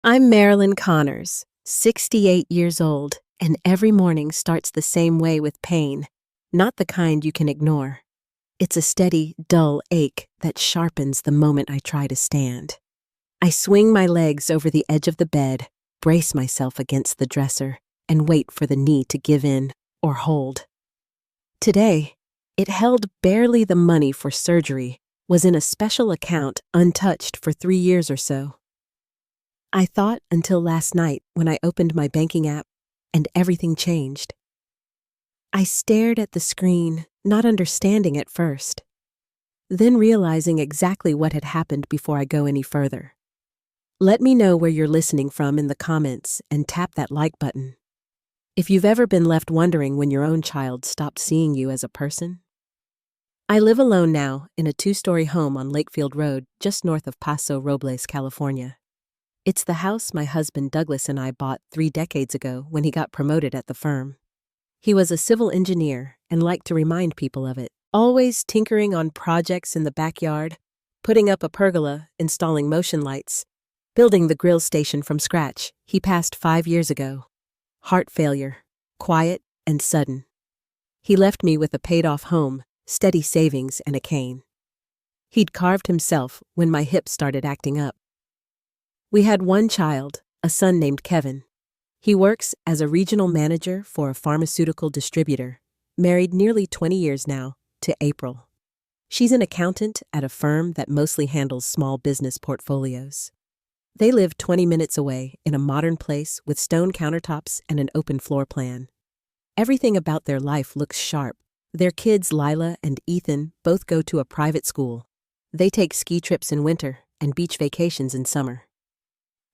I'm Marilyn Connors, 68 years old, and every morning starts the same way with pain, not the kind you can ignore. It's a steady, dull ache that sharpens the moment I try to stand. I swing my legs over the edge of the bed, brace myself against the dresser, and wait for the knee to give in or hold. Today, it held barely the money for surgery, was in a special account untouched for 3 years or so. I thought until last night when I opened my banking app, and everything changed. I stared at the screen, not understanding at first, then realizing exactly what had happened before I go any further. Let me know where you're listening from in the comments and tap that like button. If you've ever been left wondering when your own child stopped seeing you as a person. I live alone now in a 2-story home on Lakefield Road, just north of Paso Robles, California. It's the house my husband Douglas and I bought 3 decades ago when he got promoted at the firm. He was a civil engineer and liked to remind people of it, always tinkering on projects in the backyard, putting up a pergola, installing motion lights, building the grill station from scratch. He passed 5 years ago. Heart failure, quiet and sudden. He left me with a paid-off home, steady savings, and a cane. He'd carved himself when my hips started acting up. We had one child, a son named Kevin. He works as a regional manager for a pharmaceutical distributor, married nearly 20 years now, to April. She's an accountant at a firm that mostly handles small business portfolios. They live 20 minutes away in a modern place with stone countertops and an open floor plan. Everything about their life looks sharp. Their kids, Lila and Ethan, both go to a private school. They take ski trips in winter and beach vacations in summer.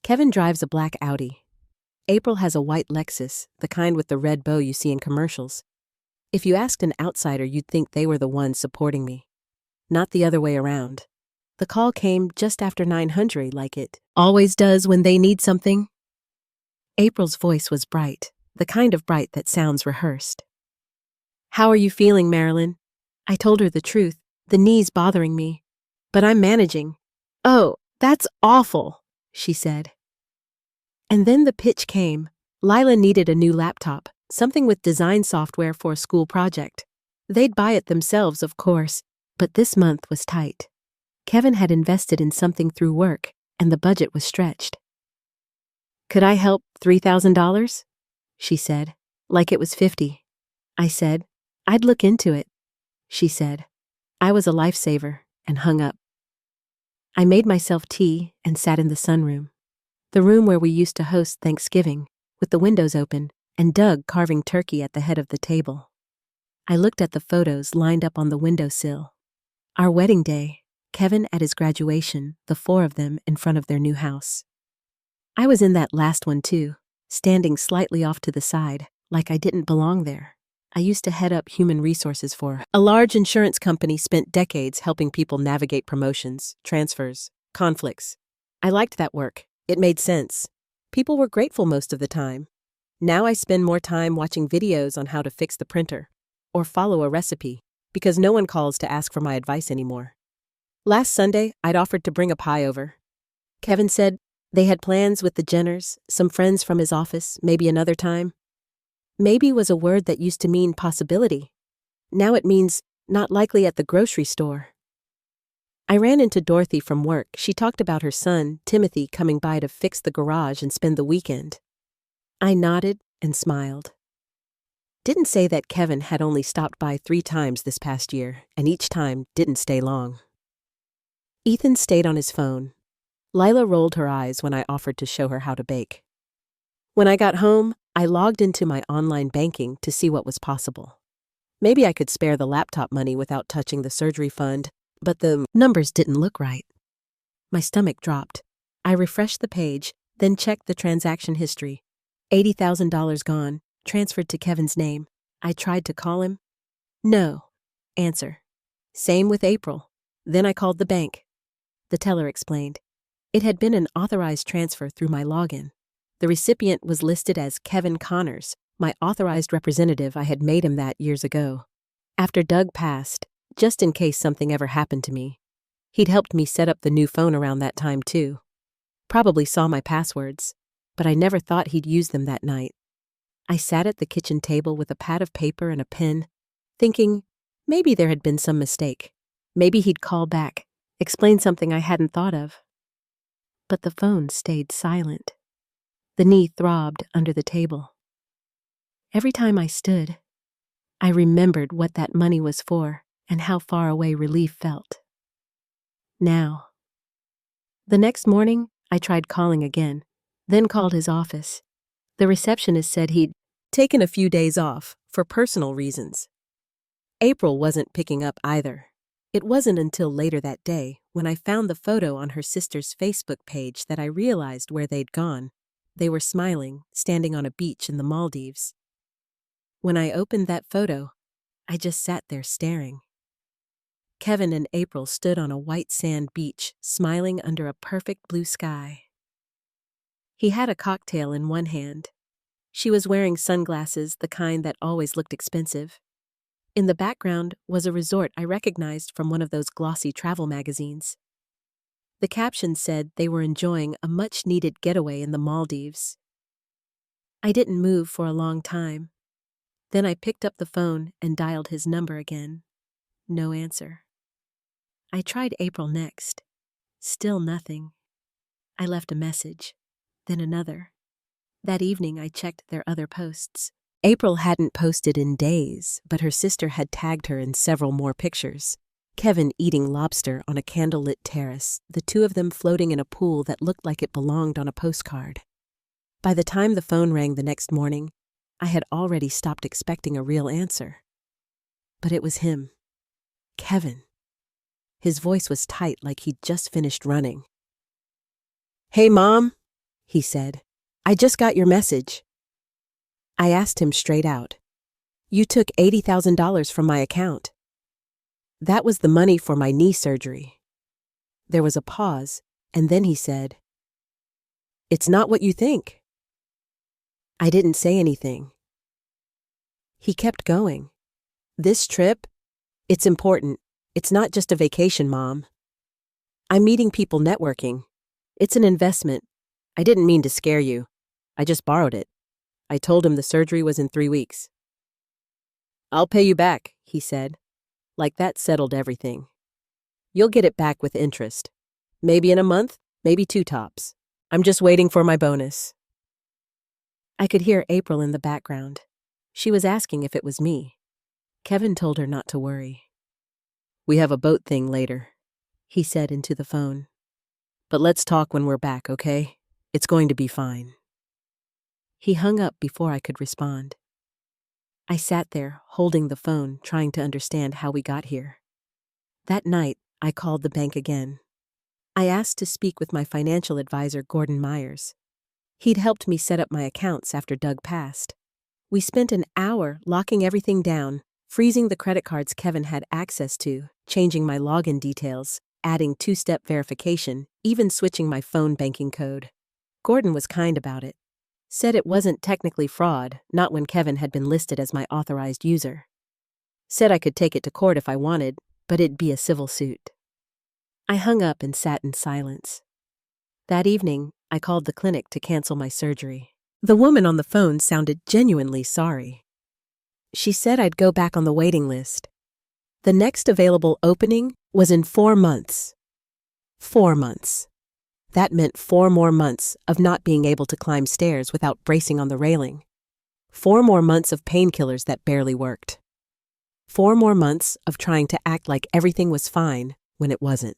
Kevin drives a black Audi. April has a white Lexus, the kind with the red bow you see in commercials. If you asked an outsider, you'd think they were the ones supporting me. Not the other way around. The call came just after 900, like it always does when they need something. April's voice was bright, the kind of bright that sounds rehearsed. "How are you feeling, Marilyn?" I told her the truth, the knee's bothering me. "But I'm managing." "Oh, that's awful," she said. And then the pitch came. Lila needed a new laptop, something with design software for a school project. They'd buy it themselves, of course, but this month was tight. Kevin had invested in something through work, and the budget was stretched. "Could I help $3,000? She said, like it was 50. I said, "I'd look into it." She said, I was a lifesaver, and hung up. I made myself tea and sat in the sunroom, the room where we used to host Thanksgiving, with the windows open and Doug carving turkey at the head of the table. I looked at the photos lined up on the windowsill. Our wedding day, Kevin at his graduation, the 4 of them in front of their new house. I was in that last one too, standing slightly off to the side, like I didn't belong there. I used to head up human resources for a large insurance company, spent decades helping people navigate promotions, transfers, conflicts. I liked that work. It made sense. People were grateful most of the time. Now I spend more time watching videos on how to fix the printer or follow a recipe because no one calls to ask for my advice anymore. Last Sunday, I'd offered to bring a pie over. Kevin said they had plans with the Jenners, some friends from his office, maybe another time. Maybe was a word that used to mean possibility. Now it means not likely at the grocery store. I ran into Dorothy from work. She talked about her son, Timothy, coming by to fix the garage and spend the weekend. I nodded and smiled. Didn't say that Kevin had only stopped by 3 times this past year, and each time didn't stay long. Ethan stayed on his phone. Lila rolled her eyes when I offered to show her how to bake. When I got home, I logged into my online banking to see what was possible. Maybe I could spare the laptop money without touching the surgery fund, but the numbers didn't look right. My stomach dropped. I refreshed the page, then checked the transaction history. $80,000 gone, transferred to Kevin's name. I tried to call him. No. Answer. Same with April. Then I called the bank. The teller explained. It had been an authorized transfer through my login. The recipient was listed as Kevin Connors, my authorized representative. I had made him that years ago. After Doug passed, just in case something ever happened to me. He'd helped me set up the new phone around that time too. Probably saw my passwords, but I never thought he'd use them that night. I sat at the kitchen table with a pad of paper and a pen, thinking maybe there had been some mistake. Maybe he'd call back, explain something I hadn't thought of. But the phone stayed silent. The knee throbbed under the table. Every time I stood, I remembered what that money was for and how far away relief felt. Now. The next morning, I tried calling again, then called his office. The receptionist said he'd taken a few days off for personal reasons. April wasn't picking up either. It wasn't until later that day, when I found the photo on her sister's Facebook page, that I realized where they'd gone. They were smiling, standing on a beach in the Maldives. When I opened that photo, I just sat there staring. Kevin and April stood on a white sand beach, smiling under a perfect blue sky. He had a cocktail in one hand. She was wearing sunglasses, the kind that always looked expensive. In the background was a resort I recognized from one of those glossy travel magazines. The caption said they were enjoying a much-needed getaway in the Maldives. I didn't move for a long time. Then I picked up the phone and dialed his number again. No answer. I tried April next. Still nothing. I left a message, then another. That evening I checked their other posts. April hadn't posted in days, but her sister had tagged her in several more pictures. Kevin eating lobster on a candlelit terrace, the two of them floating in a pool that looked like it belonged on a postcard. By the time the phone rang the next morning, I had already stopped expecting a real answer. But it was him. Kevin. His voice was tight, like he'd just finished running. "Hey, Mom," he said. "I just got your message." I asked him straight out. "You took $80,000 from my account." "That was the money for my knee surgery." There was a pause, and then he said, "It's not what you think." I didn't say anything. He kept going. "This trip? It's important. It's not just a vacation, Mom. I'm meeting people, networking. It's an investment. I didn't mean to scare you. I just borrowed it." I told him the surgery was in 3 weeks. "I'll pay you back," he said. Like that settled everything. "You'll get it back with interest. Maybe in a month, maybe 2 tops. I'm just waiting for my bonus." I could hear April in the background. She was asking if it was me. Kevin told her not to worry. "We have a boat thing later," he said into the phone. "But let's talk when we're back, okay? It's going to be fine." He hung up before I could respond. I sat there, holding the phone, trying to understand how we got here. That night, I called the bank again. I asked to speak with my financial advisor, Gordon Myers. He'd helped me set up my accounts after Doug passed. We spent an hour locking everything down, freezing the credit cards Kevin had access to, changing my login details, adding 2-step verification, even switching my phone banking code. Gordon was kind about it. Said it wasn't technically fraud, not when Kevin had been listed as my authorized user. Said I could take it to court if I wanted, but it'd be a civil suit. I hung up and sat in silence. That evening, I called the clinic to cancel my surgery. The woman on the phone sounded genuinely sorry. She said I'd go back on the waiting list. The next available opening was in 4 months. 4 months. That meant 4 more months of not being able to climb stairs without bracing on the railing. 4 more months of painkillers that barely worked. 4 more months of trying to act like everything was fine when it wasn't.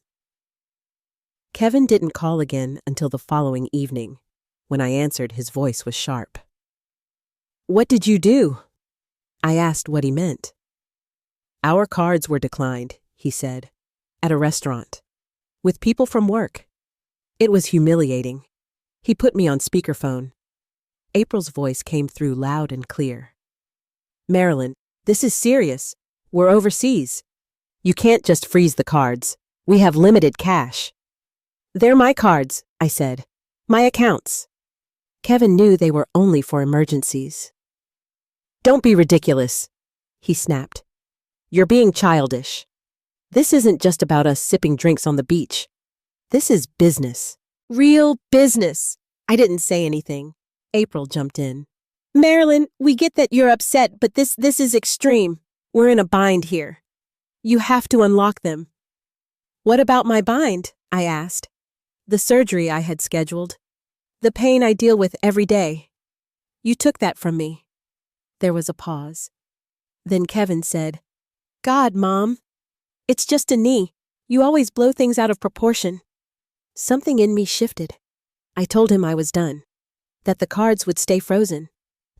Kevin didn't call again until the following evening. When I answered, his voice was sharp. "What did you do?" I asked what he meant. "Our cards were declined," he said, "at a restaurant, with people from work. It was humiliating." He put me on speakerphone. April's voice came through loud and clear. "Marilyn, this is serious. We're overseas. You can't just freeze the cards. We have limited cash." "They're my cards," I said. "My accounts." Kevin knew they were only for emergencies. "Don't be ridiculous," he snapped. "You're being childish. This isn't just about us sipping drinks on the beach. This is business. Real business. I didn't say anything. April jumped in. Marilyn, we get that you're upset, but this is extreme. We're in a bind here. You have to unlock them. What about my bind? I asked. The surgery I had scheduled. The pain I deal with every day. You took that from me. There was a pause. Then Kevin said, God, Mom. It's just a knee. You always blow things out of proportion. Something in me shifted. I told him I was done. That the cards would stay frozen.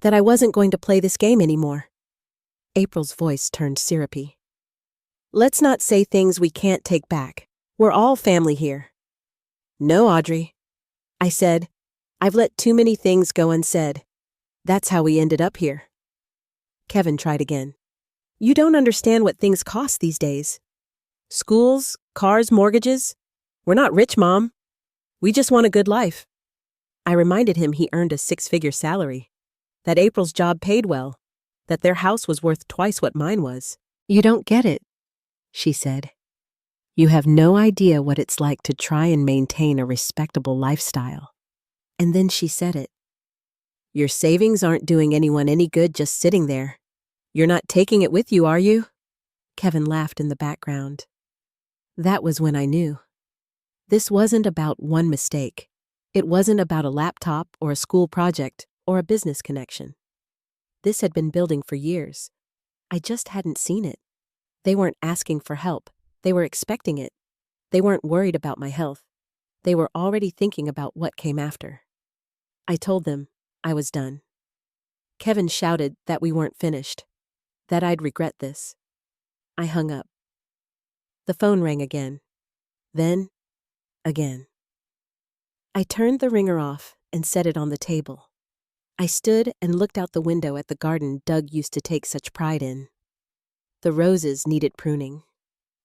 That I wasn't going to play this game anymore. April's voice turned syrupy. Let's not say things we can't take back. We're all family here. No, Audrey. I said, I've let too many things go unsaid. That's how we ended up here. Kevin tried again. You don't understand what things cost these days. Schools, cars, mortgages. We're not rich, Mom. We just want a good life. I reminded him he earned a 6-figure salary, that April's job paid well, that their house was worth twice what mine was. You don't get it, she said. You have no idea what it's like to try and maintain a respectable lifestyle. And then she said it. Your savings aren't doing anyone any good just sitting there. You're not taking it with you, are you? Kevin laughed in the background. That was when I knew. This wasn't about one mistake. It wasn't about a laptop or a school project or a business connection. This had been building for years. I just hadn't seen it. They weren't asking for help. They were expecting it. They weren't worried about my health. They were already thinking about what came after. I told them I was done. Kevin shouted that we weren't finished, that I'd regret this. I hung up. The phone rang again. Then, again. I turned the ringer off and set it on the table. I stood and looked out the window at the garden Doug used to take such pride in. The roses needed pruning.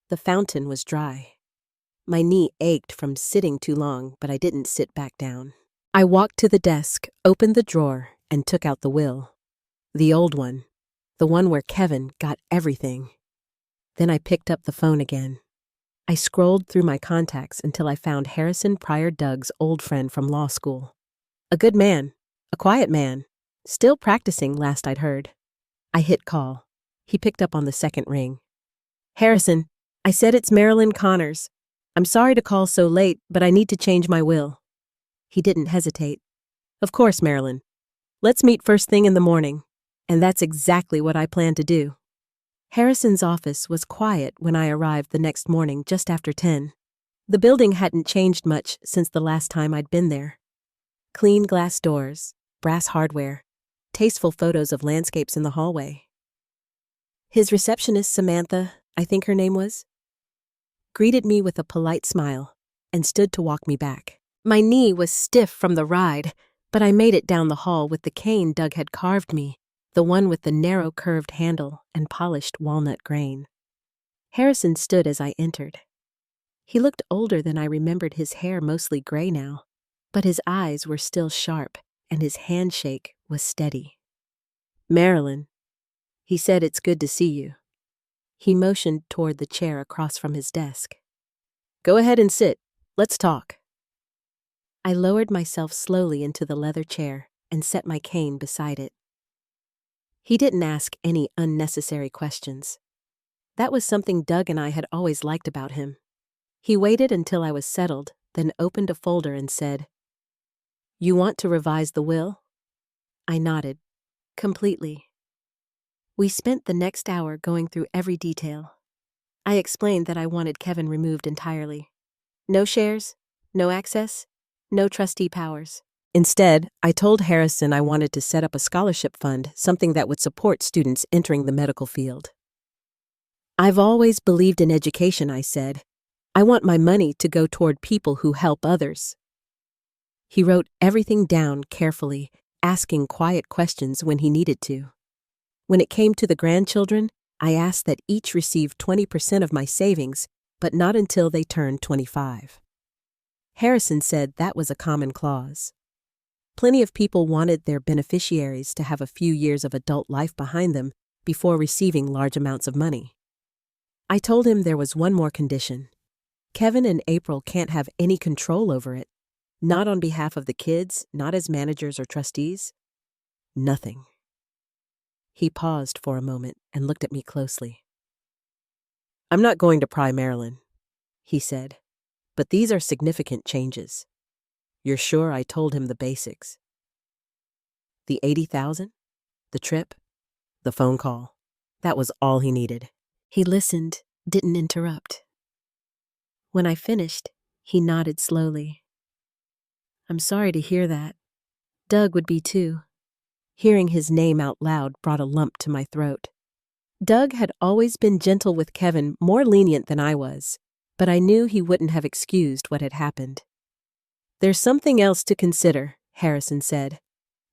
The fountain was dry. My knee ached from sitting too long, but I didn't sit back down. I walked to the desk, opened the drawer, and took out the will. The old one. The one where Kevin got everything. Then I picked up the phone again. I scrolled through my contacts until I found Harrison Pryor Doug's old friend from law school. A good man. A quiet man. Still practicing, last I'd heard. I hit call. He picked up on the second ring. Harrison, I said it's Marilyn Connors. I'm sorry to call so late, but I need to change my will. He didn't hesitate. Of course, Marilyn. Let's meet first thing in the morning. And that's exactly what I plan to do. Harrison's office was quiet when I arrived the next morning just after 10. The building hadn't changed much since the last time I'd been there. Clean glass doors, brass hardware, tasteful photos of landscapes in the hallway. His receptionist, Samantha, I think her name was, greeted me with a polite smile and stood to walk me back. My knee was stiff from the ride, but I made it down the hall with the cane Doug had carved me, the one with the narrow curved handle and polished walnut grain. Harrison stood as I entered. He looked older than I remembered, his hair mostly gray now, but his eyes were still sharp and his handshake was steady. Marilyn, he said, it's good to see you. He motioned toward the chair across from his desk. Go ahead and sit. Let's talk. I lowered myself slowly into the leather chair and set my cane beside it. He didn't ask any unnecessary questions. That was something Doug and I had always liked about him. He waited until I was settled, then opened a folder and said, You want to revise the will? I nodded, completely. We spent the next hour going through every detail. I explained that I wanted Kevin removed entirely. No shares, no access, no trustee powers. Instead, I told Harrison I wanted to set up a scholarship fund, something that would support students entering the medical field. I've always believed in education, I said. I want my money to go toward people who help others. He wrote everything down carefully, asking quiet questions when he needed to. When it came to the grandchildren, I asked that each receive 20% of my savings, but not until they turned 25. Harrison said that was a common clause. Plenty of people wanted their beneficiaries to have a few years of adult life behind them before receiving large amounts of money. I told him there was one more condition. Kevin and April can't have any control over it. Not on behalf of the kids, not as managers or trustees. Nothing. He paused for a moment and looked at me closely. I'm not going to pry Marilyn, he said, but these are significant changes. You're sure I told him the basics? The 80,000? The trip? The phone call? That was all he needed. He listened, didn't interrupt. When I finished, he nodded slowly. I'm sorry to hear that. Doug would be too. Hearing his name out loud brought a lump to my throat. Doug had always been gentle with Kevin, more lenient than I was, but I knew he wouldn't have excused what had happened. There's something else to consider, Harrison said.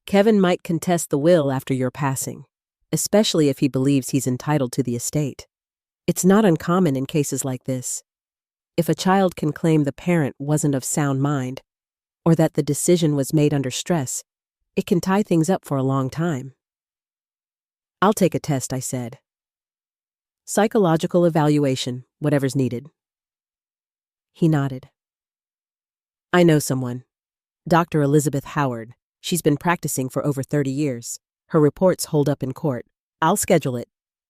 Kevin might contest the will after your passing, especially if he believes he's entitled to the estate. It's not uncommon in cases like this. If a child can claim the parent wasn't of sound mind, or that the decision was made under stress, it can tie things up for a long time. I'll take a test, I said. Psychological evaluation, whatever's needed. He nodded. I know someone. Dr. Elizabeth Howard. She's been practicing for over 30 years. Her reports hold up in court. I'll schedule it.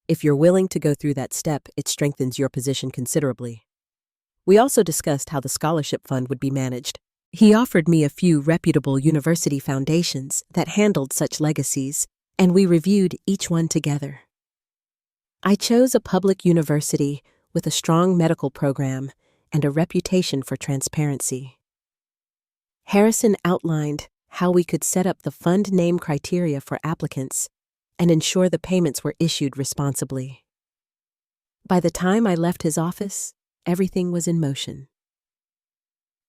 If you're willing to go through that step, it strengthens your position considerably. We also discussed how the scholarship fund would be managed. He offered me a few reputable university foundations that handled such legacies, and we reviewed each one together. I chose a public university with a strong medical program and a reputation for transparency. Harrison outlined how we could set up the fund name criteria for applicants and ensure the payments were issued responsibly. By the time I left his office, everything was in motion.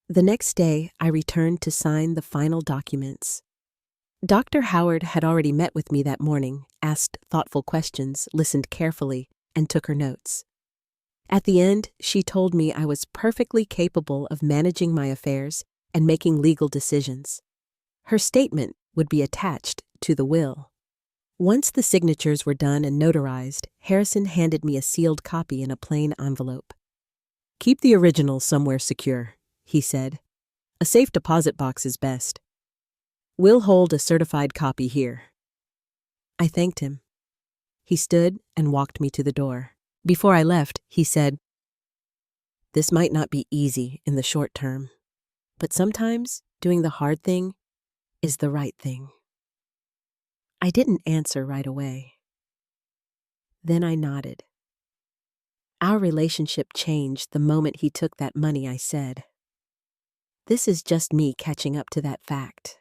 The next day, I returned to sign the final documents. Dr. Howard had already met with me that morning, asked thoughtful questions, listened carefully, and took her notes. At the end, she told me I was perfectly capable of managing my affairs and making legal decisions. Her statement would be attached to the will. Once the signatures were done and notarized, Harrison handed me a sealed copy in a plain envelope. Keep the original somewhere secure, he said. A safe deposit box is best. We'll hold a certified copy here. I thanked him. He stood and walked me to the door. Before I left, he said, "This might not be easy in the short term, but sometimes doing the hard thing is the right thing." I didn't answer right away. Then I nodded. Our relationship changed the moment he took that money, I said. This is just me catching up to that fact.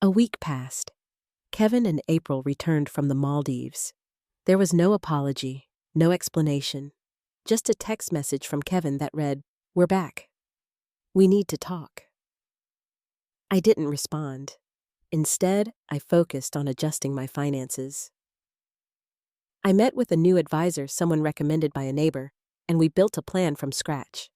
A week passed. Kevin and April returned from the Maldives. There was no apology, no explanation, just a text message from Kevin that read, "We're back. We need to talk." I didn't respond. Instead, I focused on adjusting my finances. I met with a new advisor someone recommended by a neighbor, and we built a plan from scratch.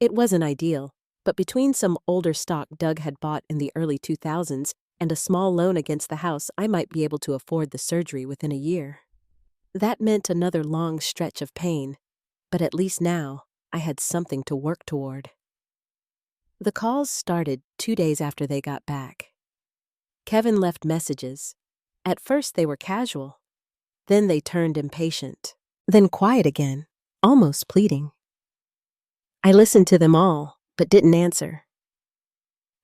It wasn't ideal, but between some older stock Doug had bought in the early 2000s and a small loan against the house, I might be able to afford the surgery within a year. That meant another long stretch of pain, but at least now I had something to work toward. The calls started 2 days after they got back. Kevin left messages. At first they were casual. Then they turned impatient. Then quiet again, almost pleading. I listened to them all, but didn't answer.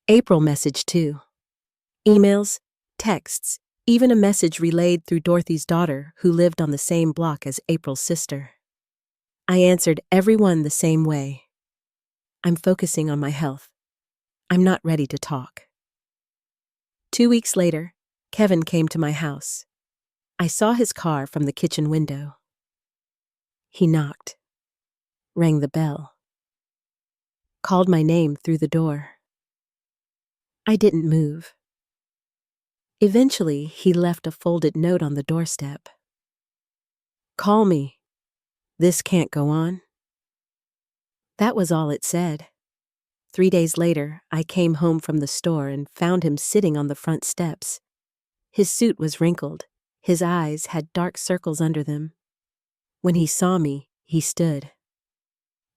April messaged too. Emails, texts, even a message relayed through Dorothy's daughter, who lived on the same block as April's sister. I answered everyone the same way. I'm focusing on my health. I'm not ready to talk. 2 weeks later, Kevin came to my house. I saw his car from the kitchen window. He knocked, rang the bell, called my name through the door. I didn't move. Eventually, he left a folded note on the doorstep. "Call me. This can't go on." That was all it said. 3 days later, I came home from the store and found him sitting on the front steps. His suit was wrinkled. His eyes had dark circles under them. When he saw me, he stood.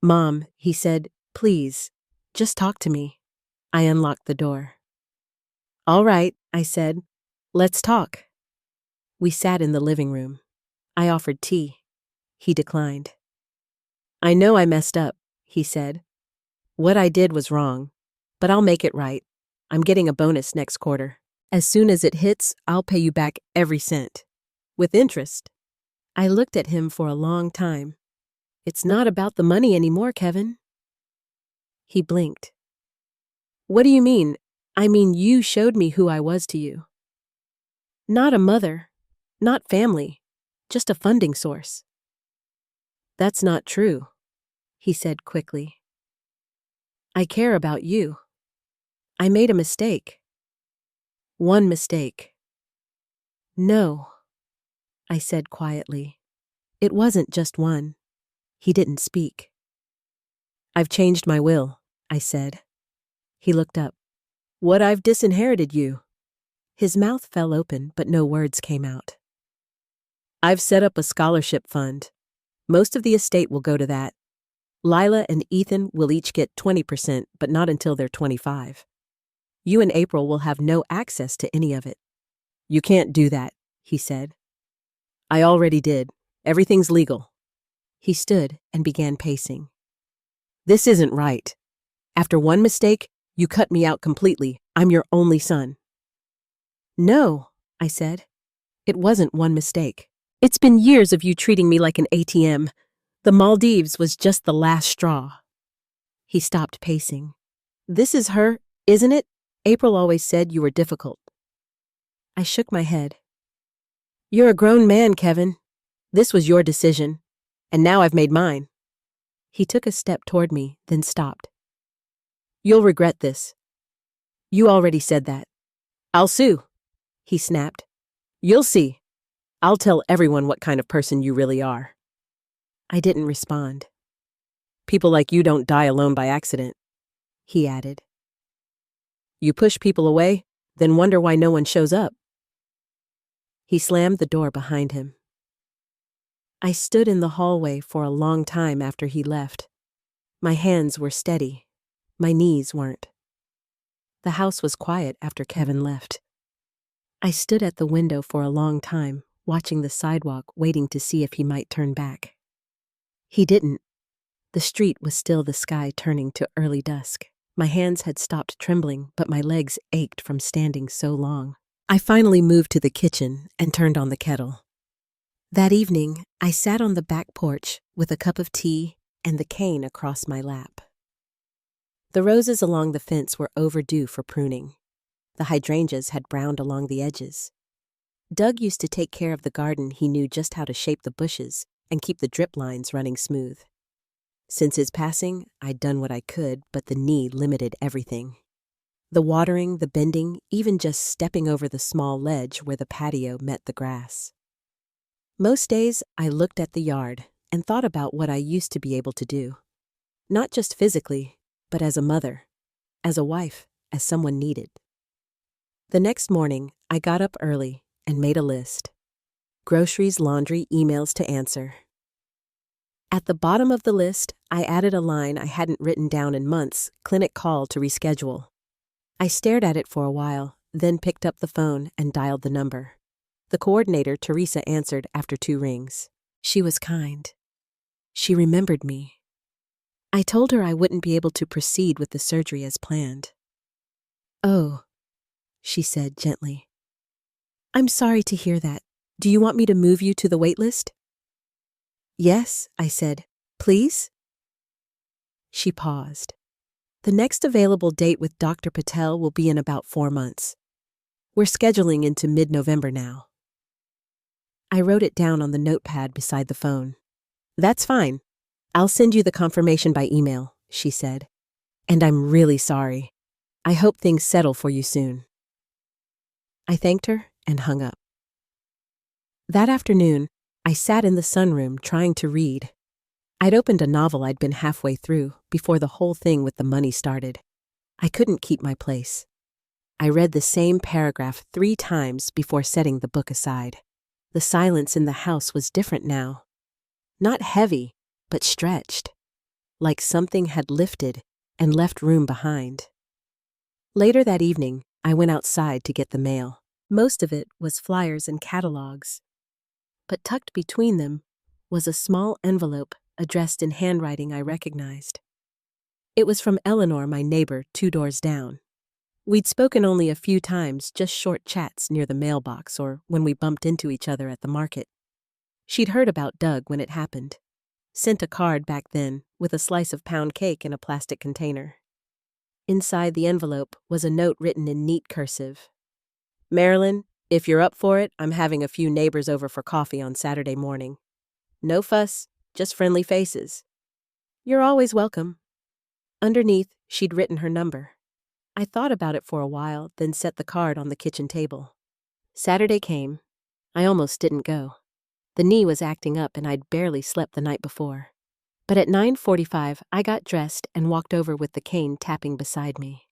"Mom," he said, "please, just talk to me." I unlocked the door. All right, I said. Let's talk. We sat in the living room. I offered tea. He declined. I know I messed up, he said. What I did was wrong, but I'll make it right. I'm getting a bonus next quarter. As soon as it hits, I'll pay you back every cent. With interest. I looked at him for a long time. It's not about the money anymore, Kevin. He blinked. What do you mean? I mean, you showed me who I was to you. Not a mother, not family, just a funding source. That's not true, he said quickly. I care about you. I made a mistake. One mistake. No, I said quietly. It wasn't just one. He didn't speak. I've changed my will, I said. He looked up. What, I've disinherited you? His mouth fell open, but no words came out. I've set up a scholarship fund. Most of the estate will go to that. Lila and Ethan will each get 20%, but not until they're 25. You and April will have no access to any of it. You can't do that, he said. I already did. Everything's legal. He stood and began pacing. This isn't right. After one mistake, you cut me out completely. I'm your only son. No, I said. It wasn't one mistake. It's been years of you treating me like an ATM. The Maldives was just the last straw. He stopped pacing. This is her, isn't it? April always said you were difficult. I shook my head. You're a grown man, Kevin. This was your decision, and now I've made mine. He took a step toward me, then stopped. You'll regret this. You already said that. I'll sue, he snapped. You'll see. I'll tell everyone what kind of person you really are. I didn't respond. People like you don't die alone by accident, he added. You push people away, then wonder why no one shows up. He slammed the door behind him. I stood in the hallway for a long time after he left. My hands were steady. My knees weren't. The house was quiet after Kevin left. I stood at the window for a long time, watching the sidewalk, waiting to see if he might turn back. He didn't. The street was still the sky turning to early dusk. My hands had stopped trembling, but my legs ached from standing so long. I finally moved to the kitchen and turned on the kettle. That evening, I sat on the back porch with a cup of tea and the cane across my lap. The roses along the fence were overdue for pruning. The hydrangeas had browned along the edges. Doug used to take care of the garden. He knew just how to shape the bushes and keep the drip lines running smooth. Since his passing, I'd done what I could, but the knee limited everything. The watering, the bending, even just stepping over the small ledge where the patio met the grass. Most days, I looked at the yard and thought about what I used to be able to do. Not just physically, but as a mother, as a wife, as someone needed. The next morning, I got up early and made a list. Groceries, laundry, emails to answer. At the bottom of the list, I added a line I hadn't written down in months, clinic call to reschedule. I stared at it for a while, then picked up the phone and dialed the number. The coordinator, Teresa, answered after 2 rings. She was kind. She remembered me. I told her I wouldn't be able to proceed with the surgery as planned. Oh, she said gently. I'm sorry to hear that. Do you want me to move you to the wait list? Yes, I said. Please? She paused. The next available date with Dr. Patel will be in about 4 months. We're scheduling into mid-November now. I wrote it down on the notepad beside the phone. That's fine. I'll send you the confirmation by email, she said. And I'm really sorry. I hope things settle for you soon. I thanked her and hung up. That afternoon, I sat in the sunroom trying to read. I'd opened a novel I'd been halfway through before the whole thing with the money started. I couldn't keep my place. I read the same paragraph 3 times before setting the book aside. The silence in the house was different now. Not heavy, but stretched, like something had lifted and left room behind. Later that evening, I went outside to get the mail. Most of it was flyers and catalogs. But tucked between them was a small envelope addressed in handwriting I recognized. It was from Eleanor, my neighbor, 2 doors down. We'd spoken only a few times, just short chats near the mailbox or when we bumped into each other at the market. She'd heard about Doug when it happened. Sent a card back then with a slice of pound cake in a plastic container. Inside the envelope was a note written in neat cursive. "Marilyn, if you're up for it, I'm having a few neighbors over for coffee on Saturday morning. No fuss, just friendly faces. You're always welcome." Underneath, she'd written her number. I thought about it for a while, then set the card on the kitchen table. Saturday came. I almost didn't go. The knee was acting up and I'd barely slept the night before. But at 9:45, I got dressed and walked over with the cane tapping beside me.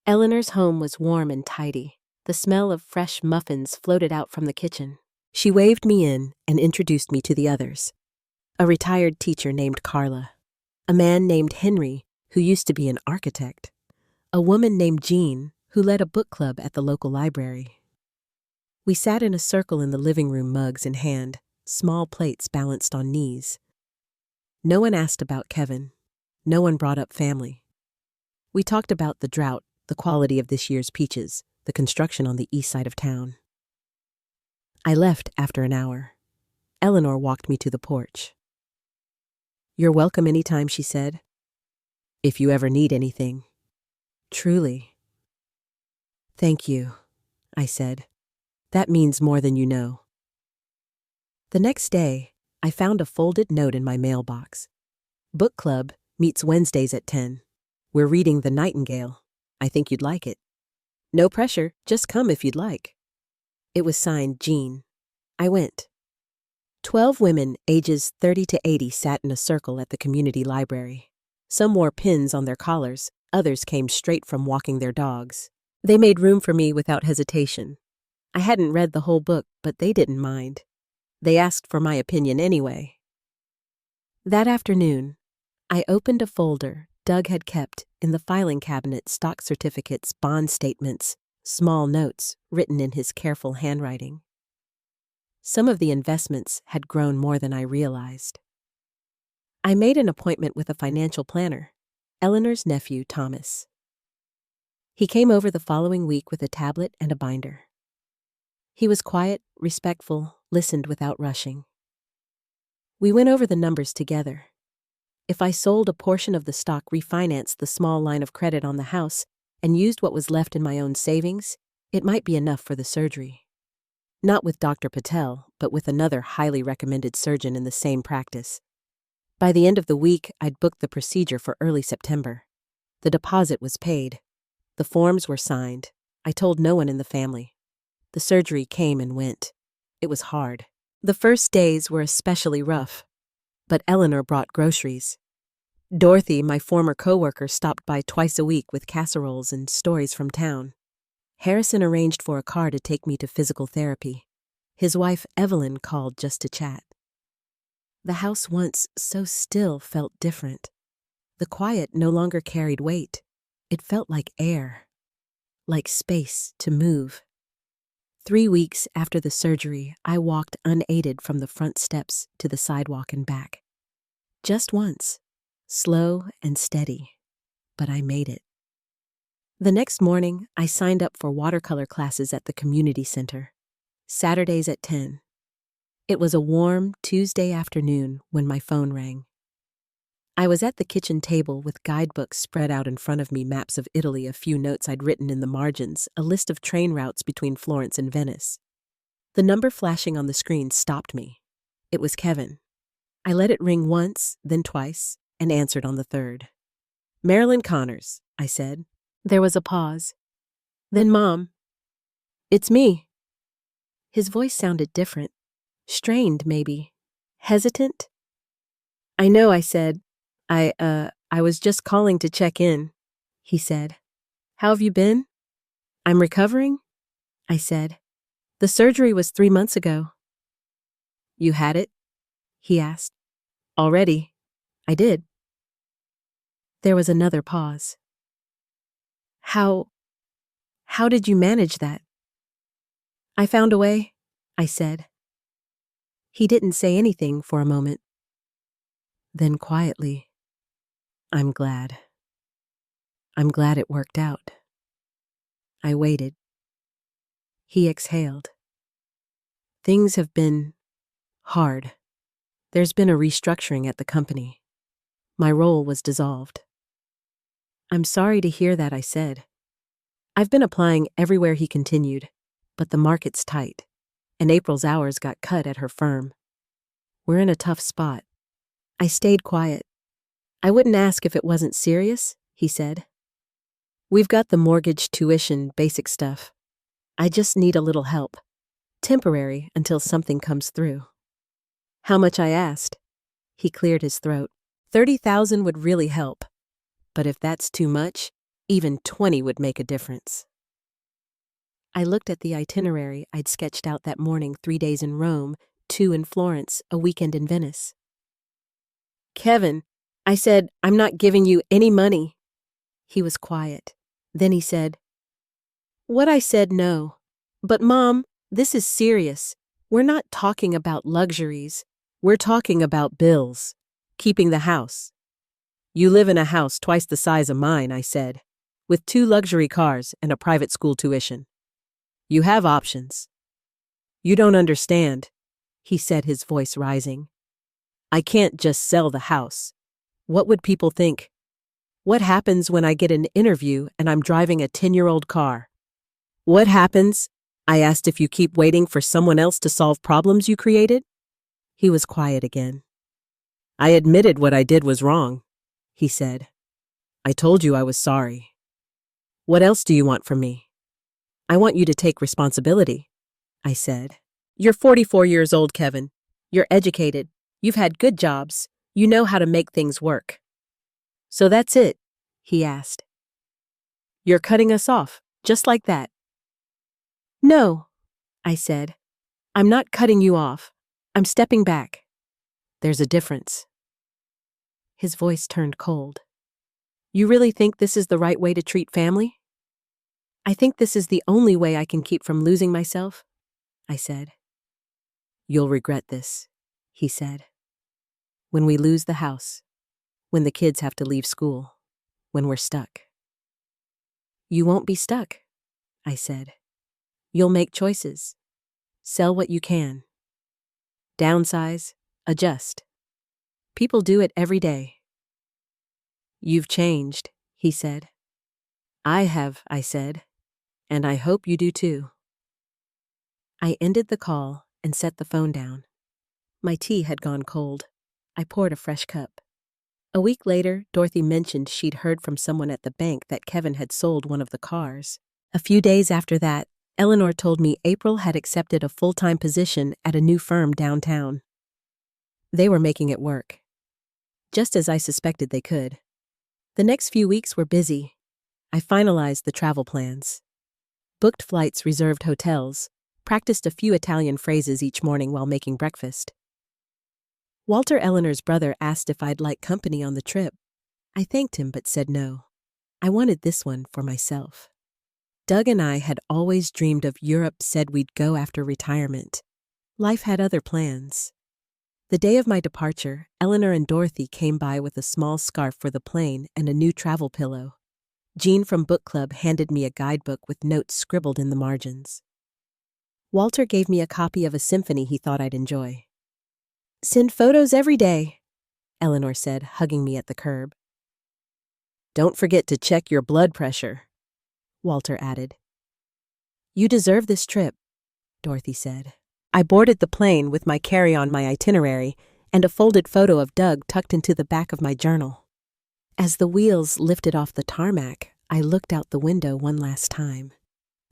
Eleanor's home was warm and tidy. The smell of fresh muffins floated out from the kitchen. She waved me in and introduced me to the others. A retired teacher named Carla. A man named Henry, who used to be an architect. A woman named Jean, who led a book club at the local library. We sat in a circle in the living room, mugs in hand, small plates balanced on knees. No one asked about Kevin. No one brought up family. We talked about the drought, the quality of this year's peaches, the construction on the east side of town. I left after an hour. Eleanor walked me to the porch. "You're welcome anytime," she said. "If you ever need anything." "Truly." "Thank you," I said. "That means more than you know." The next day, I found a folded note in my mailbox. "Book club meets Wednesdays at 10. We're reading The Nightingale. I think you'd like it. No pressure, just come if you'd like." It was signed Jean. I went. 12 women ages 30 to 80 sat in a circle at the community library. Some wore pins on their collars, others came straight from walking their dogs. They made room for me without hesitation. I hadn't read the whole book, but they didn't mind. They asked for my opinion anyway. That afternoon, I opened a folder Doug had kept in the filing cabinet: stock certificates, bond statements, small notes written in his careful handwriting. Some of the investments had grown more than I realized. I made an appointment with a financial planner, Eleanor's nephew, Thomas. He came over the following week with a tablet and a binder. He was quiet, respectful, listened without rushing. We went over the numbers together. If I sold a portion of the stock, refinanced the small line of credit on the house, and used what was left in my own savings, it might be enough for the surgery. Not with Dr. Patel, but with another highly recommended surgeon in the same practice. By the end of the week, I'd booked the procedure for early September. The deposit was paid. The forms were signed. I told no one in the family. The surgery came and went. It was hard. The first days were especially rough. But Eleanor brought groceries. Dorothy, my former coworker, stopped by twice a week with casseroles and stories from town. Harrison arranged for a car to take me to physical therapy. His wife, Evelyn, called just to chat. The house, once so still, felt different. The quiet no longer carried weight. It felt like air, like space to move. 3 weeks after the surgery, I walked unaided from the front steps to the sidewalk and back. Just once, slow and steady, but I made it. The next morning, I signed up for watercolor classes at the community center, Saturdays at 10. It was a warm Tuesday afternoon when my phone rang. I was at the kitchen table with guidebooks spread out in front of me, maps of Italy, a few notes I'd written in the margins, a list of train routes between Florence and Venice. The number flashing on the screen stopped me. It was Kevin. I let it ring once, then twice, and answered on the third. "Marilyn Connors," I said. There was a pause. Then, "Mom." "It's me." His voice sounded different. Strained, maybe. Hesitant. "I know," I said. I was just calling to check in," he said. "How have you been?" "I'm recovering," I said. "The surgery was 3 months ago." "You had it?" he asked. "Already." "I did." There was another pause. How How did you manage that? I found a way, I said. He didn't say anything for a moment. Then quietly, I'm glad. I'm glad it worked out. I waited. He exhaled. Things have been hard. There's been a restructuring at the company. My role was dissolved. I'm sorry to hear that, I said. I've been applying everywhere, he continued, but the market's tight, and April's hours got cut at her firm. We're in a tough spot. I stayed quiet. I wouldn't ask if it wasn't serious, he said. We've got the mortgage, tuition, basic stuff. I just need a little help. Temporary until something comes through. How much, I asked. He cleared his throat. 30,000 would really help. But if that's too much, even 20 would make a difference. I looked at the itinerary I'd sketched out that morning: 3 days in Rome, 2 in Florence, a weekend in Venice. Kevin, I said, I'm not giving you any money. He was quiet. Then he said, What I said, no. But Mom, this is serious. We're not talking about luxuries. We're talking about bills. Keeping the house. You live in a house twice the size of mine, I said, with 2 luxury cars and a private school tuition. You have options. You don't understand, he said, his voice rising. I can't just sell the house. What would people think? What happens when I get an interview and I'm driving a 10-year-old car? What happens, I asked, if you keep waiting for someone else to solve problems you created? He was quiet again. I admitted what I did was wrong, he said. I told you I was sorry. What else do you want from me? I want you to take responsibility, I said. You're 44 years old, Kevin. You're educated. You've had good jobs. You know how to make things work. So that's it, he asked. You're cutting us off, just like that. No, I said. I'm not cutting you off. I'm stepping back. There's a difference. His voice turned cold. You really think this is the right way to treat family? I think this is the only way I can keep from losing myself, I said. You'll regret this, he said. When we lose the house, when the kids have to leave school, when we're stuck. You won't be stuck, I said. You'll make choices. Sell what you can. Downsize, adjust. People do it every day. You've changed, he said. I have, I said, and I hope you do too. I ended the call and set the phone down. My tea had gone cold. I poured a fresh cup. A week later, Dorothy mentioned she'd heard from someone at the bank that Kevin had sold one of the cars. A few days after that, Eleanor told me April had accepted a full-time position at a new firm downtown. They were making it work, just as I suspected they could. The next few weeks were busy. I finalized the travel plans. Booked flights, reserved hotels, practiced a few Italian phrases each morning while making breakfast. Walter, Eleanor's brother, asked if I'd like company on the trip. I thanked him but said no. I wanted this one for myself. Doug and I had always dreamed of Europe, said we'd go after retirement. Life had other plans. The day of my departure, Eleanor and Dorothy came by with a small scarf for the plane and a new travel pillow. Jean from book club handed me a guidebook with notes scribbled in the margins. Walter gave me a copy of a symphony he thought I'd enjoy. Send photos every day, Eleanor said, hugging me at the curb. Don't forget to check your blood pressure, Walter added. You deserve this trip, Dorothy said. I boarded the plane with my carry-on, my itinerary, and a folded photo of Doug tucked into the back of my journal. As the wheels lifted off the tarmac, I looked out the window one last time.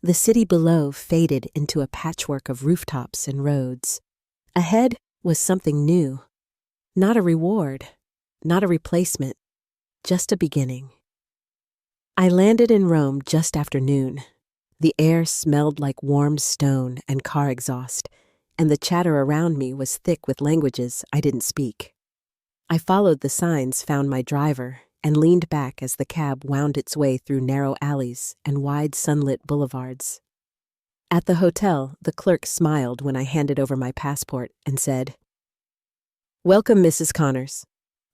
The city below faded into a patchwork of rooftops and roads. Ahead was something new. Not a reward, not a replacement, just a beginning. I landed in Rome just after noon. The air smelled like warm stone and car exhaust, and the chatter around me was thick with languages I didn't speak. I followed the signs, found my driver, and leaned back as the cab wound its way through narrow alleys and wide sunlit boulevards. At the hotel, the clerk smiled when I handed over my passport and said, "Welcome, Mrs. Connors."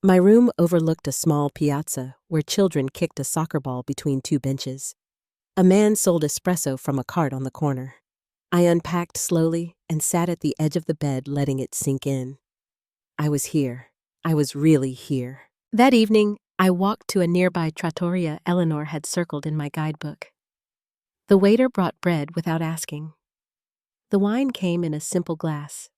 My room overlooked a small piazza where children kicked a soccer ball between two benches. A man sold espresso from a cart on the corner. I unpacked slowly and sat at the edge of the bed, letting it sink in. I was here. I was really here. That evening, I walked to a nearby trattoria Eleanor had circled in my guidebook. The waiter brought bread without asking. The wine came in a simple glass.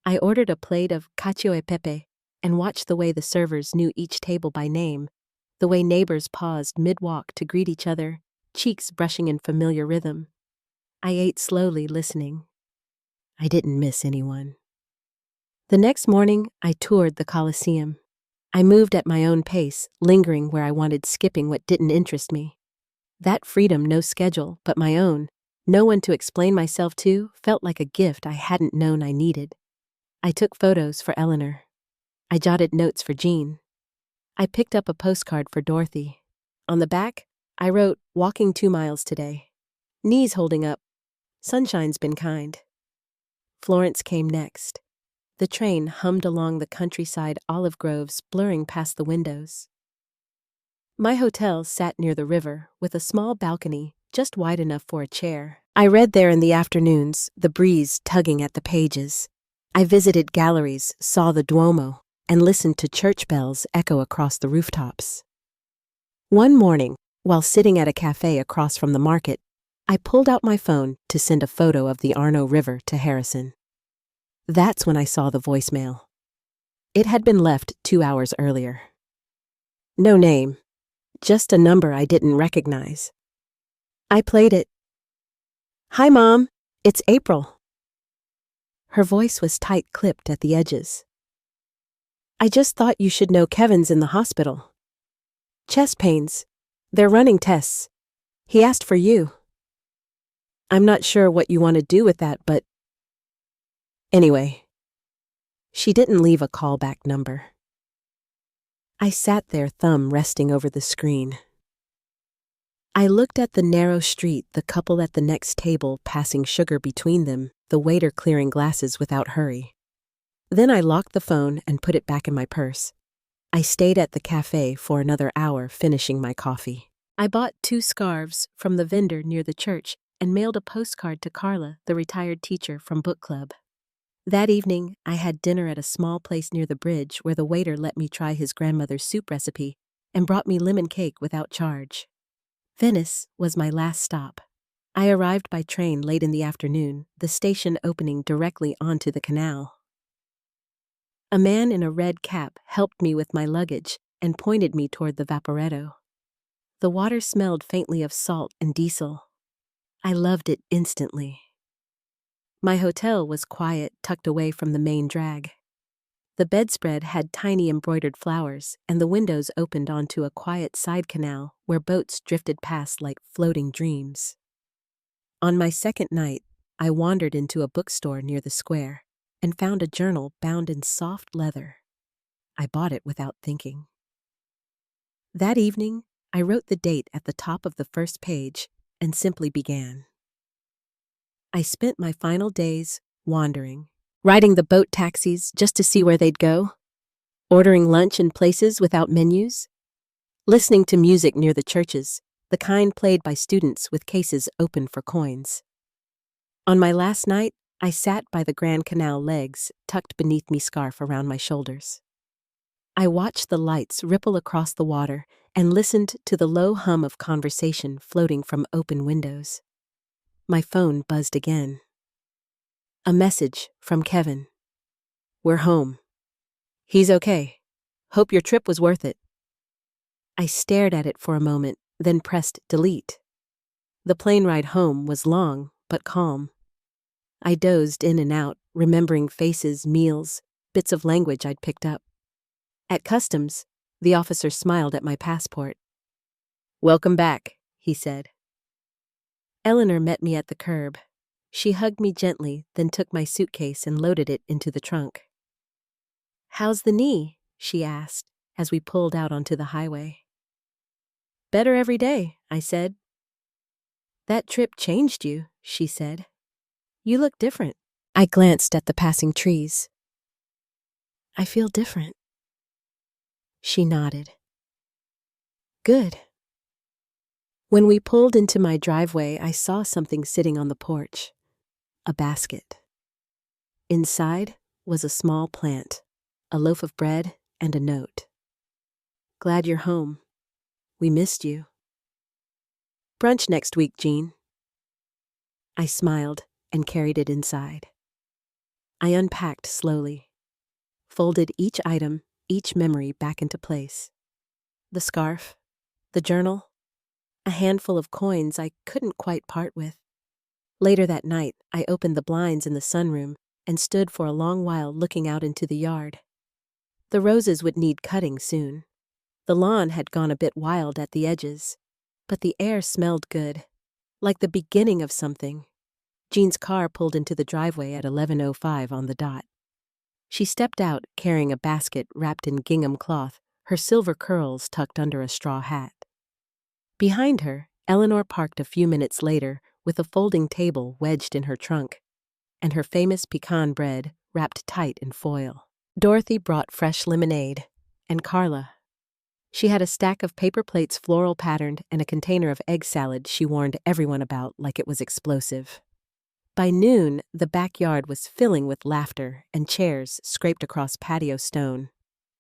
I ordered a plate of cacio e pepe and watched the way the servers knew each table by name, the way neighbors paused mid-walk to greet each other, cheeks brushing in familiar rhythm. I ate slowly, listening. I didn't miss anyone. The next morning, I toured the Colosseum. I moved at my own pace, lingering where I wanted, skipping what didn't interest me. That freedom, no schedule, but my own, no one to explain myself to, felt like a gift I hadn't known I needed. I took photos for Eleanor. I jotted notes for Jean. I picked up a postcard for Dorothy. On the back, I wrote, "Walking 2 miles today. Knees holding up. Sunshine's been kind." Florence came next. The train hummed along the countryside olive groves, blurring past the windows. My hotel sat near the river, with a small balcony, just wide enough for a chair. I read there in the afternoons, the breeze tugging at the pages. I visited galleries, saw the Duomo, and listened to church bells echo across the rooftops. One morning, while sitting at a cafe across from the market, I pulled out my phone to send a photo of the Arno River to Harrison. That's when I saw the voicemail. It had been left 2 hours earlier. No name, just a number I didn't recognize. I played it. "Hi, Mom, it's April." Her voice was tight-clipped at the edges. "I just thought you should know Kevin's in the hospital. Chest pains. They're running tests. He asked for you. I'm not sure what you want to do with that, but anyway." She didn't leave a callback number. I sat there, thumb resting over the screen. I looked at the narrow street, the couple at the next table passing sugar between them, the waiter clearing glasses without hurry. Then I locked the phone and put it back in my purse. I stayed at the cafe for another hour, finishing my coffee. I bought 2 scarves from the vendor near the church and mailed a postcard to Carla, the retired teacher from book club. That evening, I had dinner at a small place near the bridge where the waiter let me try his grandmother's soup recipe and brought me lemon cake without charge. Venice was my last stop. I arrived by train late in the afternoon, the station opening directly onto the canal. A man in a red cap helped me with my luggage and pointed me toward the Vaporetto. The water smelled faintly of salt and diesel. I loved it instantly. My hotel was quiet, tucked away from the main drag. The bedspread had tiny embroidered flowers, and the windows opened onto a quiet side canal where boats drifted past like floating dreams. On my second night, I wandered into a bookstore near the square and found a journal bound in soft leather. I bought it without thinking. That evening, I wrote the date at the top of the first page and simply began. I spent my final days wandering, riding the boat taxis just to see where they'd go, ordering lunch in places without menus, listening to music near the churches, the kind played by students with cases open for coins. On my last night, I sat by the Grand Canal legs, tucked beneath me scarf around my shoulders. I watched the lights ripple across the water and listened to the low hum of conversation floating from open windows. My phone buzzed again. A message from Kevin. "We're home. He's okay. Hope your trip was worth it." I stared at it for a moment, then pressed delete. The plane ride home was long, but calm. I dozed in and out, remembering faces, meals, bits of language I'd picked up. At customs, the officer smiled at my passport. "Welcome back," he said. Eleanor met me at the curb. She hugged me gently, then took my suitcase and loaded it into the trunk. "How's the knee?" she asked. as we pulled out onto the highway. "Better every day," I said. "That trip changed you," she said. "You look different." I glanced at the passing trees. "I feel different." She nodded. "Good." When we pulled into my driveway, I saw something sitting on the porch. A basket. Inside was a small plant, a loaf of bread, and a note. "Glad you're home. We missed you." "Brunch next week, Jean." I smiled and carried it inside. I unpacked slowly, folded each item, each memory back into place. The scarf, the journal, a handful of coins I couldn't quite part with. Later that night, I opened the blinds in the sunroom and stood for a long while looking out into the yard. The roses would need cutting soon. The lawn had gone a bit wild at the edges, but the air smelled good, like the beginning of something. Jean's car pulled into the driveway at 11:05 on the dot. She stepped out carrying a basket wrapped in gingham cloth, her silver curls tucked under a straw hat. Behind her, Eleanor parked a few minutes later with a folding table wedged in her trunk, and her famous pecan bread wrapped tight in foil. Dorothy brought fresh lemonade, and Carla. She had a stack of paper plates floral patterned and a container of egg salad she warned everyone about like it was explosive. By noon, the backyard was filling with laughter and chairs scraped across patio stone.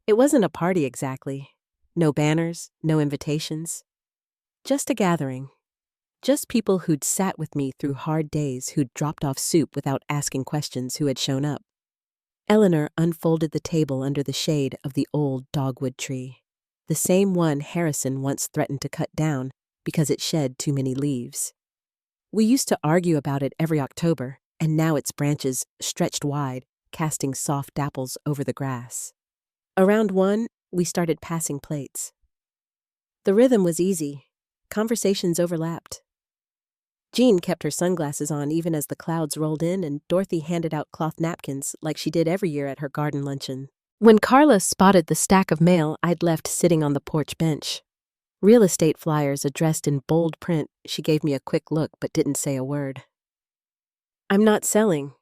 It wasn't a party exactly. No banners, no invitations. Just a gathering. Just people who'd sat with me through hard days, who'd dropped off soup without asking questions who had shown up. Eleanor unfolded the table under the shade of the old dogwood tree, the same one Harrison once threatened to cut down because it shed too many leaves. We used to argue about it every October, and now its branches stretched wide, casting soft dapples over the grass. Around 1, we started passing plates. The rhythm was easy. Conversations overlapped. Jean kept her sunglasses on even as the clouds rolled in, and Dorothy handed out cloth napkins like she did every year at her garden luncheon. When Carla spotted the stack of mail I'd left sitting on the porch bench, real estate flyers addressed in bold print, she gave me a quick look but didn't say a word. "I'm not selling,"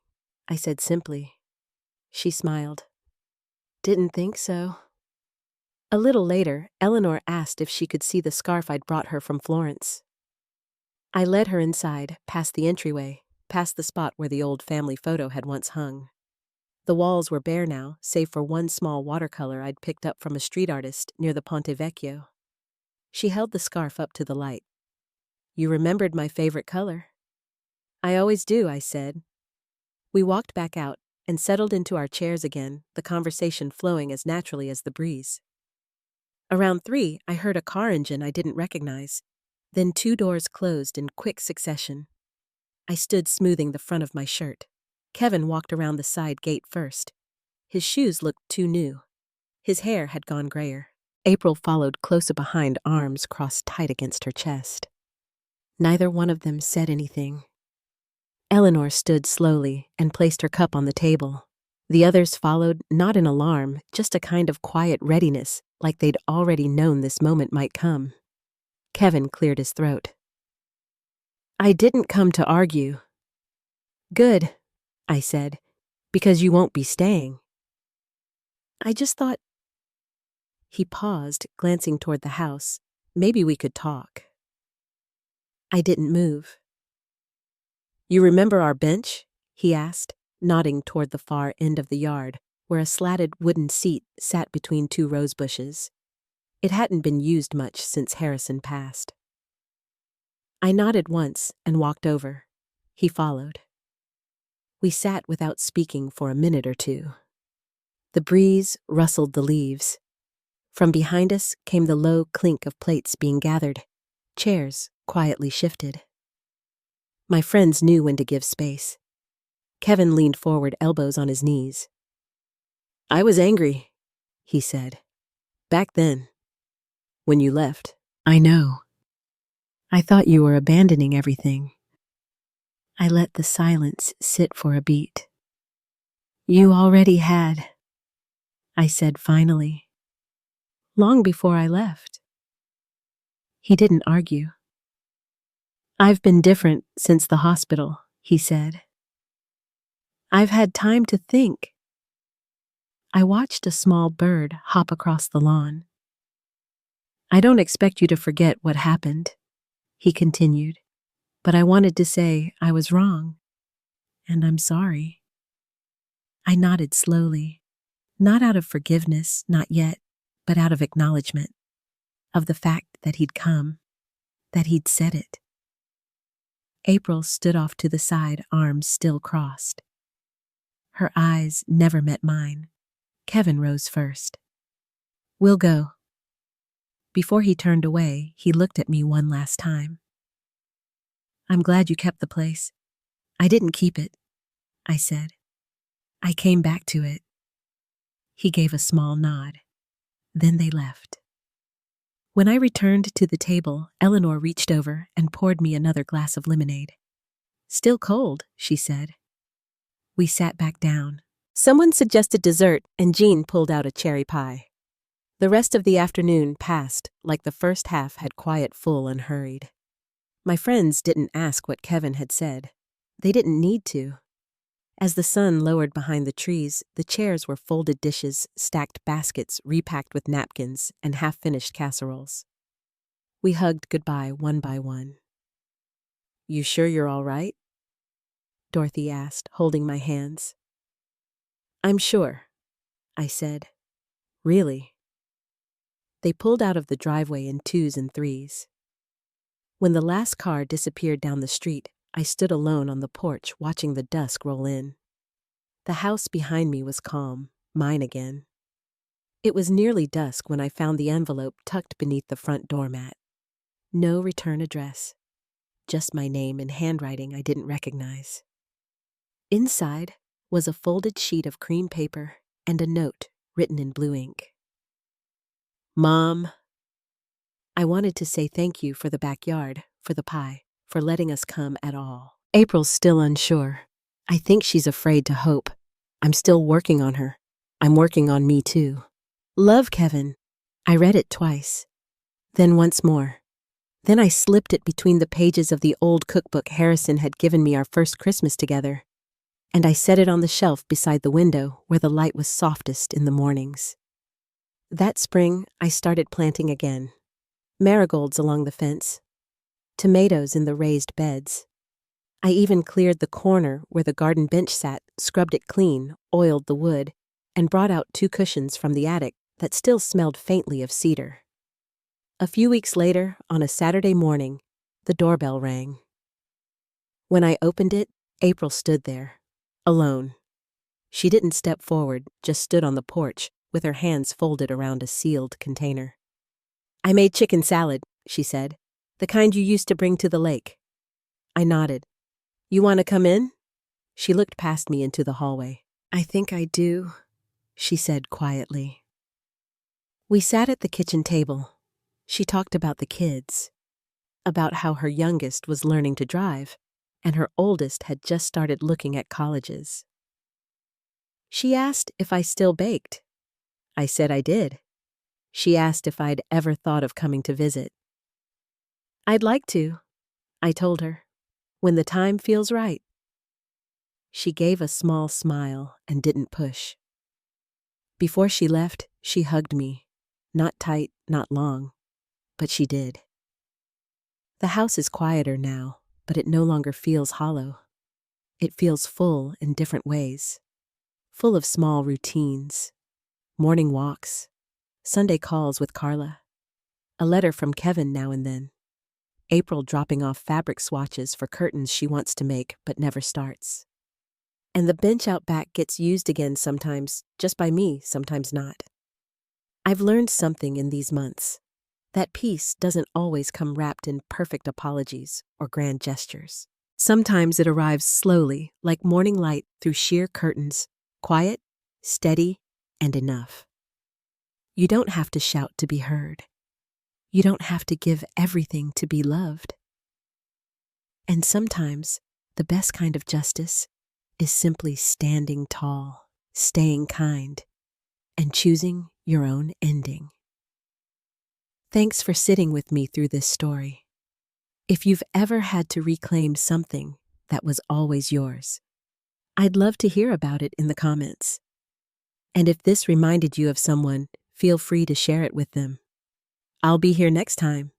I said simply. She smiled. "Didn't think so." A little later, Eleanor asked if she could see the scarf I'd brought her from Florence. I led her inside, past the entryway, past the spot where the old family photo had once hung. The walls were bare now, save for one small watercolor I'd picked up from a street artist near the Ponte Vecchio. She held the scarf up to the light. "You remembered my favorite color." "I always do," I said. We walked back out and settled into our chairs again, the conversation flowing as naturally as the breeze. Around 3, I heard a car engine I didn't recognize. Then 2 doors closed in quick succession. I stood smoothing the front of my shirt. Kevin walked around the side gate first. His shoes looked too new. His hair had gone grayer. April followed close behind, arms crossed tight against her chest. Neither one of them said anything. Eleanor stood slowly and placed her cup on the table. The others followed, not in alarm, just a kind of quiet readiness, like they'd already known this moment might come. Kevin cleared his throat. "I didn't come to argue." "Good," I said, "because you won't be staying." "I just thought—" He paused, glancing toward the house. "Maybe we could talk." I didn't move. "You remember our bench?" he asked, nodding toward the far end of the yard, where a slatted wooden seat sat between 2 rose bushes. It hadn't been used much since Harrison passed. I nodded once and walked over. He followed. We sat without speaking for a minute or two. The breeze rustled the leaves. From behind us came the low clink of plates being gathered. Chairs quietly shifted. My friends knew when to give space. Kevin leaned forward, elbows on his knees. "I was angry," he said. "Back then. When you left." "I know. I thought you were abandoning everything." I let the silence sit for a beat. "You already had," I said finally. long before I left. He didn't argue. I've been different since the hospital, he said. I've had time to think. I watched a small bird hop across the lawn. I don't expect you to forget what happened, he continued, but I wanted to say I was wrong, and I'm sorry. I nodded slowly, not out of forgiveness, not yet, but out of acknowledgement of the fact that he'd come, that he'd said it. April stood off to the side, arms still crossed. Her eyes never met mine. Kevin rose first. We'll go. Before he turned away, he looked at me one last time. I'm glad you kept the place. I didn't keep it, I said. I came back to it. He gave a small nod. Then they left. When I returned to the table, Eleanor reached over and poured me another glass of lemonade. Still cold, she said. We sat back down. Someone suggested dessert, and Jean pulled out a cherry pie. The rest of the afternoon passed like the first half had quiet, full, and hurried. My friends didn't ask what Kevin had said. They didn't need to. As the sun lowered behind the trees, the chairs were folded dishes, stacked baskets repacked with napkins, and half-finished casseroles. We hugged goodbye one by one. You sure you're all right? Dorothy asked, holding my hands. I'm sure, I said. Really? They pulled out of the driveway in 2s and 3s. When the last car disappeared down the street, I stood alone on the porch watching the dusk roll in. The house behind me was calm, mine again. It was nearly dusk when I found the envelope tucked beneath the front doormat. No return address. Just my name in handwriting I didn't recognize. Inside was a folded sheet of cream paper and a note written in blue ink. Mom, I wanted to say thank you for the backyard, for the pie, for letting us come at all. April's still unsure. I think she's afraid to hope. I'm still working on her. I'm working on me too. Love, Kevin. I read it twice. Then once more. Then I slipped it between the pages of the old cookbook Harrison had given me our first Christmas together, and I set it on the shelf beside the window where the light was softest in the mornings. That spring, I started planting again. Marigolds along the fence. Tomatoes in the raised beds. I even cleared the corner where the garden bench sat, scrubbed it clean, oiled the wood, and brought out 2 cushions from the attic that still smelled faintly of cedar. A few weeks later, on a Saturday morning, the doorbell rang. When I opened it, April stood there, alone. She didn't step forward, just stood on the porch, with her hands folded around a sealed container. I made chicken salad, she said, the kind you used to bring to the lake. I nodded. You want to come in? She looked past me into the hallway. I think I do, she said quietly. We sat at the kitchen table. She talked about the kids, about how her youngest was learning to drive, and her oldest had just started looking at colleges. She asked if I still baked. I said I did. She asked if I'd ever thought of coming to visit. I'd like to, I told her, when the time feels right. She gave a small smile and didn't push. Before she left, she hugged me. Not tight, not long, but she did. The house is quieter now, but it no longer feels hollow. It feels full in different ways. Full of small routines. Morning walks. Sunday calls with Carla. A letter from Kevin now and then. April dropping off fabric swatches for curtains she wants to make but never starts. And the bench out back gets used again sometimes, just by me, sometimes not. I've learned something in these months. That peace doesn't always come wrapped in perfect apologies or grand gestures. Sometimes it arrives slowly, like morning light through sheer curtains, quiet, steady, and enough. You don't have to shout to be heard. You don't have to give everything to be loved. And sometimes the best kind of justice is simply standing tall, staying kind, and choosing your own ending. Thanks for sitting with me through this story. If you've ever had to reclaim something that was always yours, I'd love to hear about it in the comments. And if this reminded you of someone, feel free to share it with them. I'll be here next time.